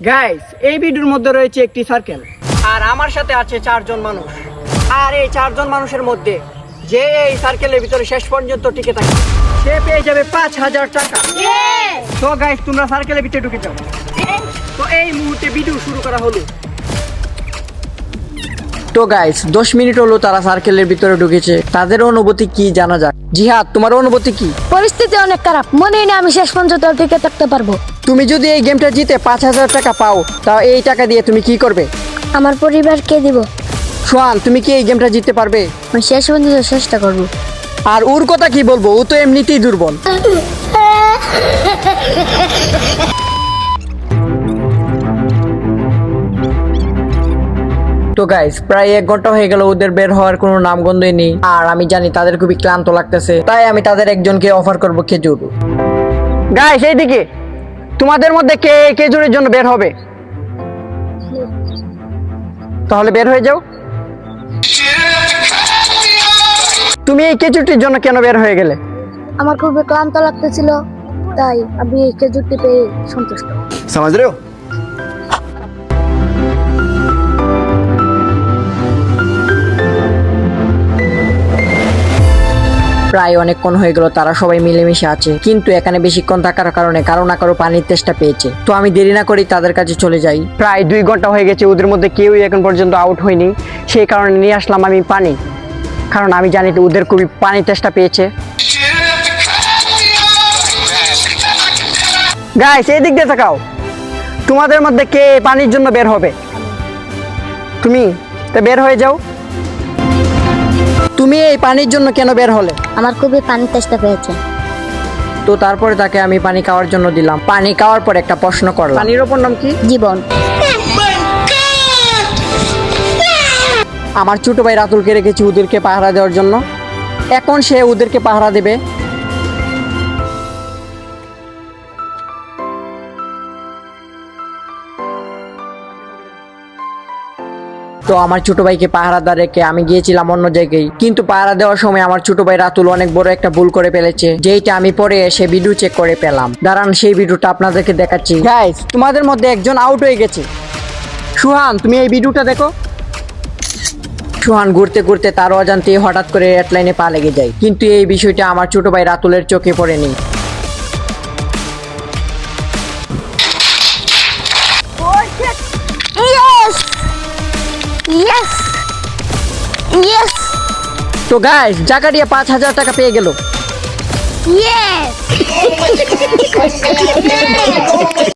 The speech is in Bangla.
গাইস, এই ভিডিওর মধ্যে রয়েছে একটি সার্কেল, আর আমার সাথে আছে 4 জন মানুষ। আর এই 4 জন মানুষের মধ্যে যে এই সার্কেলের ভিতরে শেষ পর্যন্ত টিকে থাকে সে পেয়ে যাবে 5000 টাকা। তো গাইস, তোমরা সার্কেলের ভিতরে ঢুকে যাও। তো এই মুহূর্তে ভিডিও শুরু করা হলো। তো গাইস, 10 মিনিট হলো তারা সার্কেলের ভিতরে ঢুকেছে। তাদের অনুভূতি কি জানা যাক। জিহাদ, তোমার অনুভূতি কি? পরিস্থিতি অনেক খারাপ, মনে হয় না আমি শেষ পর্যন্ত টিকে থাকতে পারবো। তুমি যদি এই গেমটা জিতে 5000 টাকা পাও, তাও এই টাকা দিয়ে তুমি কি করবে? আমার পরিবারকে দিব। সোহান, তুমি কি এই গেমটা জিততে পারবে? আমি শেষ পর্যন্ত চেষ্টা করবো। আর ওর কথা কি বলবো, ও তো এমনিতেই দুর্বল। তো গাইস, প্রায় 1 ঘন্টা হয়ে গেল ওদের বের হওয়ার কোনো নামগন্ধই নেই। আর আমি জানি তাদের খুবই ক্লান্ত লাগতেছে, তাই আমি তাদের একজনকে অফার করব খেজুর। গাইস, এইদিকে তোমাদের মধ্যে কে খেজুরের জন্য বের হবে? তাহলে বের হয়ে যাও। তুমি এই খেজুরটির জন্য কেন বের হয়ে গেলে? আমার খুবই ক্লান্ত লাগতেছিল, তাই আমি এই খেজুরটি পেয়ে সন্তুষ্ট। समझ रहे हो? প্রায় অনেকক্ষণ হয়ে গেল তারা সবাই মিলেমিশে আছে, কিন্তু এখানে বেশিক্ষণ থাকার কারণে কারো না কারো পানির তেষ্টা পেয়েছে। তো আমি দেরি না করি তাদের কাছে চলে যাই। প্রায় 2 ঘন্টা হয়ে গেছে, ওদের মধ্যে কেউই এখন পর্যন্ত আউট হয়নি। সেই কারণে নিয়ে আসলাম আমি পানি, কারণ আমি জানি তো ওদের খুবই পানির তেষ্টা পেয়েছে। গাইস, এই দিক দিয়ে তাকাও। তোমাদের মধ্যে কে পানির জন্য বের হবে? তুমি তো বের হয়ে যাও। তুমি এই পানির জন্য কেন বের হলে? আমার খুবই পানির তেষ্টা পেয়েছে। তো তারপরে তাকে আমি পানি খাওয়ার জন্য দিলাম। পানি খাওয়ার পর একটা প্রশ্ন করলাম, পানির ওপর নাম কি? জীবন। আমার ছোট ভাই রাতুলকে রেখেছি ওদেরকে পাহারা দেওয়ার জন্য। এখন সে ওদেরকে পাহারা দেবে। তো আমার ছোট ভাইকে পাহারাদার রেখে আমি গিয়েছিলাম অন্য জায়গায়, কিন্তু পাহারা দেওয়ার সময় আমার ছোট ভাই রাতুল অনেক বড় একটা ভুল করে ফেলেছে, যেইটা আমি পরে এসে ভিডিও চেক করে পেলাম। দাঁড়ান, সেই ভিডিওটা আপনাদেরকে দেখাচ্ছি। গাইস, তোমাদের মধ্যে একজন আউট হয়ে গেছে। সুহান, তুমি এই ভিডিওটা দেখো। সুহান ঘুরতে ঘুরতে তার অজান্তে হঠাৎ করে রেড লাইনে পা লেগে যায়, কিন্তু এই বিষয়টা আমার ছোট ভাই রাতুলের চোখে পড়েনি। Yes! Yes! তো গাইস, জাকারিয়া 5000 টাকা পেয়ে গেল। Yes!